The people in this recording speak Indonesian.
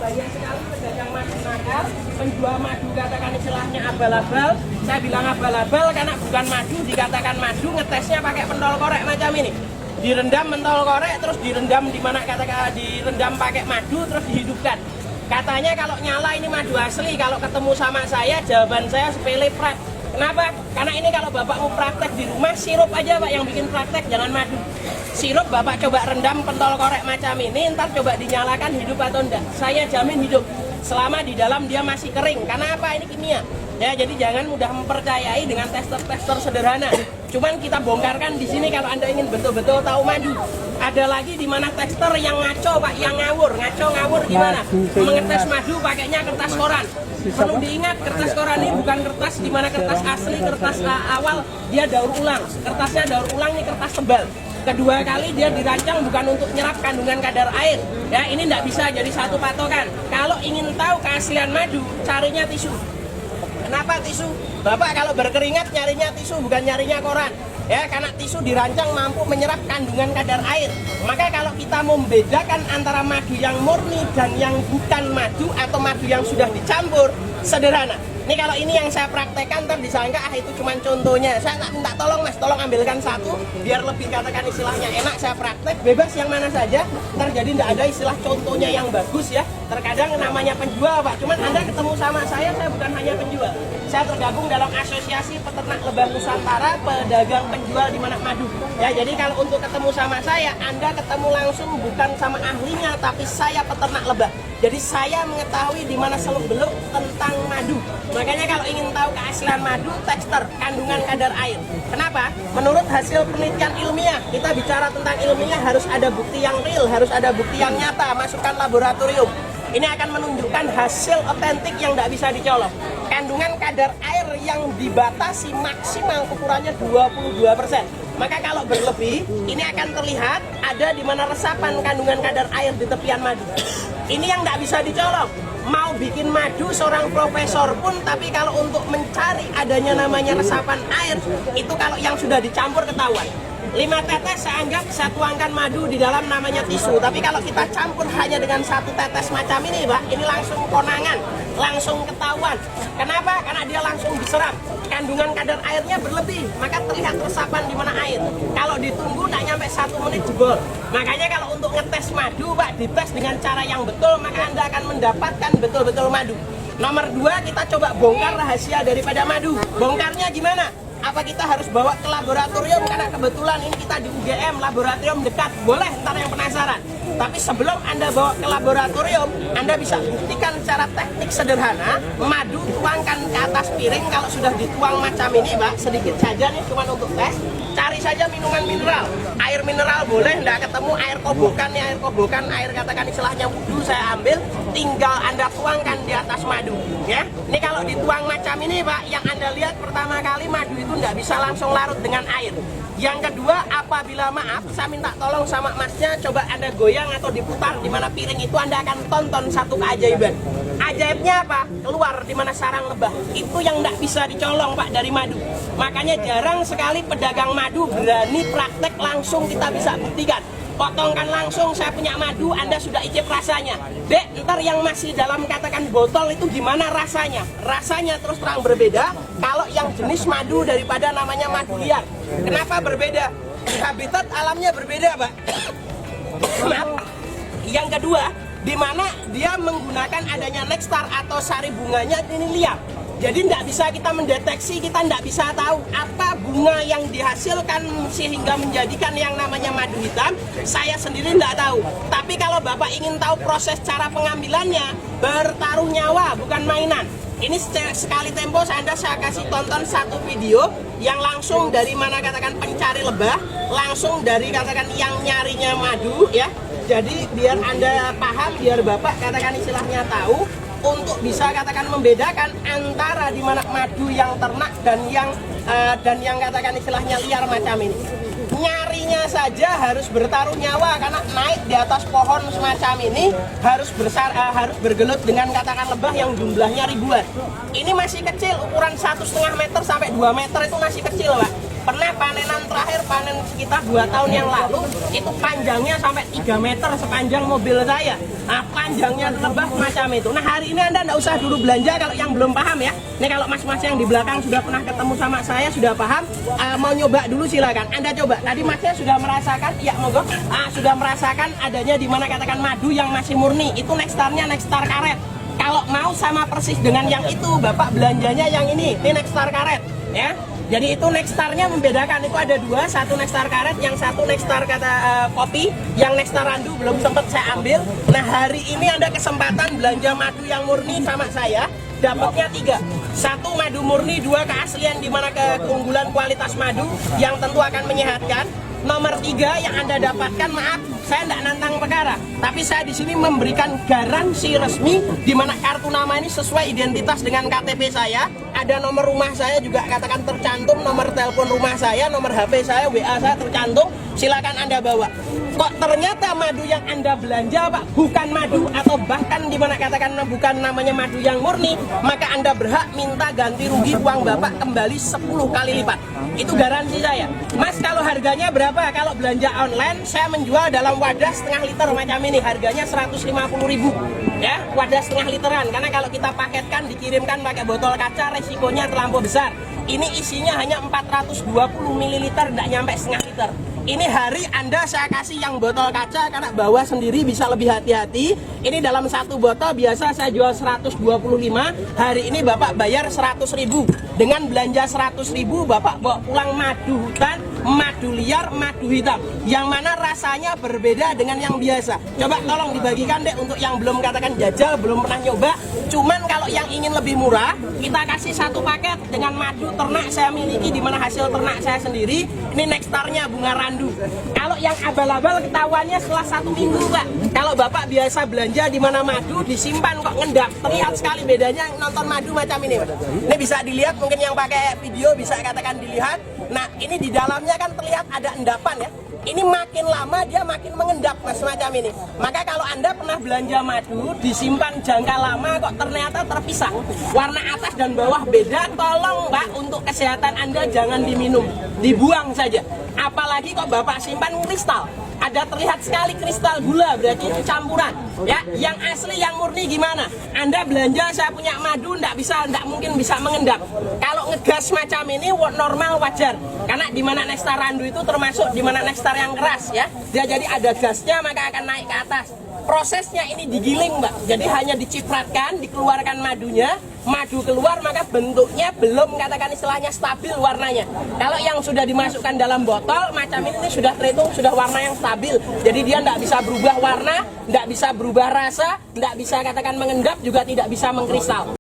banyak sekali pedagang madu nakal, penjual madu katakan istilahnya abal-abal. Saya bilang abal-abal karena bukan madu, dikatakan madu, ngetesnya pakai pentol korek macam ini. Direndam pentol korek, terus direndam di mana katakan direndam pakai madu, terus dihidupkan. Katanya kalau nyala ini madu asli, kalau ketemu sama saya, jawaban saya sepele prak. Kenapa? Karena ini kalau bapak mau praktek di rumah, sirup aja pak yang bikin praktek, jangan madu. Sirup bapak coba rendam pentol korek macam ini, ntar coba dinyalakan hidup atau enggak. Saya jamin hidup, selama di dalam dia masih kering. Karena apa? Ini kimia. Ya, jadi jangan mudah mempercayai dengan tester-tester sederhana. Cuman kita bongkarkan di sini kalau Anda ingin betul-betul tahu madu. Ada lagi di mana tester yang ngaco pak, yang ngawur. Ngaco ngawur gimana? Mengetes madu pakainya kertas koran. Perlu diingat, kertas koran ini bukan kertas di mana kertas asli, kertas awal dia daur ulang. Kertasnya daur ulang, ini kertas tebal. Kedua kali dia dirancang bukan untuk nyerap kandungan kadar air. Ya, ini tidak bisa jadi satu patokan. Kalau ingin tahu keaslian madu, carinya tisu. Kenapa tisu? Bapak kalau berkeringat nyarinya tisu, bukan nyarinya koran. Ya, karena tisu dirancang mampu menyerap kandungan kadar air. Maka kalau kita membedakan antara madu yang murni dan yang bukan madu atau madu yang sudah dicampur, sederhana. Ini kalau ini yang saya praktekkan, ntar disangka itu cuma contohnya. Saya minta tolong mas, tolong ambilkan satu, biar lebih katakan istilahnya enak. Saya praktek, bebas yang mana saja. Ntar jadi tidak ada istilah contohnya yang bagus ya. Terkadang namanya penjual pak, cuman Anda ketemu sama saya bukan hanya penjual. Saya tergabung dalam Asosiasi Peternak Lebah Nusantara, pedagang penjual di mana madu. Ya, jadi kalau untuk ketemu sama saya, Anda ketemu langsung bukan sama ahlinya, tapi saya peternak lebah. Jadi saya mengetahui di mana seluk-beluk tentang madu. Makanya kalau ingin tahu keaslian madu, tester kandungan kadar air. Kenapa? Menurut hasil penelitian ilmiah, kita bicara tentang ilmiah harus ada bukti yang real, harus ada bukti yang nyata, masukkan laboratorium. Ini akan menunjukkan hasil otentik yang tidak bisa dicolok. Kandungan kadar air yang dibatasi maksimal ukurannya 22%. Maka kalau berlebih, ini akan terlihat ada di mana resapan kandungan kadar air di tepian madu. Ini yang tidak bisa dicolok. Mau bikin madu seorang profesor pun, tapi kalau untuk mencari adanya namanya resapan air, itu kalau yang sudah dicampur ketahuan. 5 tetes saya anggap saya tuangkan madu di dalam namanya tisu. Tapi kalau kita campur hanya dengan 1 tetes macam ini pak, ini langsung konangan, langsung ketahuan. Kenapa? Karena dia langsung diserap. Kandungan kadar airnya berlebih, maka terlihat resapan di mana air. Kalau ditunggu tak nyampe 1 menit jebol. Makanya kalau untuk ngetes madu pak, dites dengan cara yang betul, maka Anda akan mendapatkan betul-betul madu. Nomor 2, kita coba bongkar rahasia daripada madu. Bongkarnya gimana? Apa kita harus bawa ke laboratorium? Karena kebetulan ini kita di UGM, laboratorium dekat. Boleh, ntar yang penasaran. Tapi sebelum Anda bawa ke laboratorium, Anda bisa buktikan secara teknik sederhana. Madu tuangkan ke atas piring. Kalau sudah dituang macam ini Pak, sedikit saja nih cuma untuk tes. Cari saja minuman mineral. Air mineral boleh, nggak ketemu air kobokan nih, air kobokan, air katakan istilahnya wudhu saya ambil. Tinggal Anda tuangkan di atas madu. Ya, ini kalau dituang macam ini Pak, yang Anda lihat pertama kali madu itu nggak bisa langsung larut dengan air. Yang kedua, apabila maaf, saya minta tolong sama masnya, coba Anda goyang atau diputar di mana piring itu, Anda akan tonton satu keajaiban. Ajaibnya apa? Keluar di mana sarang lebah. Itu yang nggak bisa dicolong Pak dari madu. Makanya jarang sekali pedagang madu berani praktek langsung kita bisa buktikan. Potongkan langsung, saya punya madu, Anda sudah icip rasanya. Dek, ntar yang masih dalam katakan botol itu gimana rasanya? Rasanya terus terang berbeda kalau yang jenis madu daripada namanya madu liar. Kenapa berbeda? Habitat alamnya berbeda, Pak. Yang kedua, di mana dia menggunakan adanya nektar atau sari bunganya ini liar. Jadi tidak bisa kita mendeteksi, kita tidak bisa tahu apa bunga yang dihasilkan sehingga menjadikan yang namanya madu hitam. Saya sendiri tidak tahu. Tapi kalau Bapak ingin tahu proses cara pengambilannya, bertaruh nyawa bukan mainan. Ini sekali tempo saya kasih tonton satu video yang langsung dari mana katakan pencari lebah, langsung dari katakan yang nyarinya madu ya. Jadi biar Anda paham, biar Bapak katakan istilahnya tahu, untuk bisa katakan membedakan antara di mana madu yang ternak dan yang katakan istilahnya liar macam ini. Nyarinya saja harus bertaruh nyawa karena naik di atas pohon semacam ini harus bergelut dengan katakan lebah yang jumlahnya ribuan. Ini masih kecil, ukuran 1,5 meter sampai 2 meter itu masih kecil Pak. Pernah Karena panenan terakhir, panen sekitar 2 tahun yang lalu, itu panjangnya sampai 3 meter sepanjang mobil saya. Nah, panjangnya lebah macam itu. Nah, hari ini Anda nggak usah dulu belanja kalau yang belum paham ya. Ini kalau mas-mas yang di belakang sudah pernah ketemu sama saya, sudah paham, mau nyoba dulu silakan. Anda coba. Tadi masnya sudah merasakan, ya monggo, sudah merasakan adanya di mana katakan madu yang masih murni. Itu Nexstarnya Nexstar karet. Kalau mau sama persis dengan yang itu, Bapak belanjanya yang ini Nexstar karet ya. Jadi itu Nexstarnya membedakan, itu ada dua, satu Nexstar karet, yang satu Nexstar kopi, yang Nexstar randu belum sempat saya ambil. Nah, hari ini Anda kesempatan belanja madu yang murni sama saya, dapatnya 3. 1 madu murni, 2 keaslian di mana keunggulan kualitas madu yang tentu akan menyehatkan. Nomor 3 yang Anda dapatkan, maaf, saya tidak nantang perkara, tapi saya di sini memberikan garansi resmi di mana kartu nama ini sesuai identitas dengan KTP saya. Ada nomor rumah saya juga katakan tercantum, nomor telepon rumah saya, nomor HP saya, WA saya tercantum. Silakan Anda bawa. Kok ternyata madu yang Anda belanja, Pak, bukan madu atau bahkan di mana katakan bukan namanya madu yang murni, maka Anda berhak minta ganti rugi uang Bapak kembali 10 kali lipat. Itu garansi saya. Mas, kalau harganya berapa? Kalau belanja online saya menjual dalam wadah setengah liter macam ini, harganya 150.000 ya, wadah setengah literan. Karena kalau kita paketkan dikirimkan pakai botol kaca, resikonya terlampau besar. Ini isinya hanya 420 ml, tidak nyampe setengah liter. Ini hari Anda saya kasih yang botol kaca karena bawa sendiri bisa lebih hati-hati. Ini dalam satu botol biasa saya jual 125, hari ini Bapak bayar 100.000. Dengan belanja 100.000 Bapak bawa pulang madu hutan, madu liar, madu hitam, yang mana rasanya berbeda dengan yang biasa. Coba tolong dibagikan deh untuk yang belum katakan jajal, belum pernah nyoba. Cuman kalau yang ingin lebih murah, kita kasih 1 paket dengan madu ternak saya miliki, di mana hasil ternak saya sendiri. Ini Nexstarnya bunga randu. Kalau yang abal-abal ketahuannya setelah 1 minggu, Pak. Kalau Bapak biasa belanja di mana madu disimpan kok ngendap, terlihat sekali bedanya nonton madu macam ini, Pak. Ini bisa dilihat, mungkin yang pakai video bisa katakan dilihat. Nah, ini di dalamnya kan terlihat ada endapan ya. Ini makin lama dia makin mengendap, Mas, semacam ini. Maka kalau Anda pernah belanja madu disimpan jangka lama kok ternyata terpisah, warna atas dan bawah beda, tolong Pak, untuk kesehatan Anda jangan diminum, dibuang saja. Apalagi kok Bapak simpan kristal, ada terlihat sekali kristal gula, berarti itu campuran ya. Yang asli yang murni gimana? Anda belanja saya punya madu, nggak mungkin bisa mengendap. Kalau ngegas macam ini normal, wajar, karena di mana Nexstar randu itu termasuk di mana Nexstar yang keras ya, dia jadi ada gasnya maka akan naik ke atas. Prosesnya ini digiling, Mbak, jadi hanya dicipratkan, dikeluarkan madunya, madu keluar maka bentuknya belum katakan istilahnya stabil warnanya. Kalau yang sudah dimasukkan dalam botol macam ini sudah terhitung sudah warna yang stabil, jadi dia tidak bisa berubah warna, tidak bisa berubah rasa, tidak bisa katakan mengendap, juga tidak bisa mengkristal.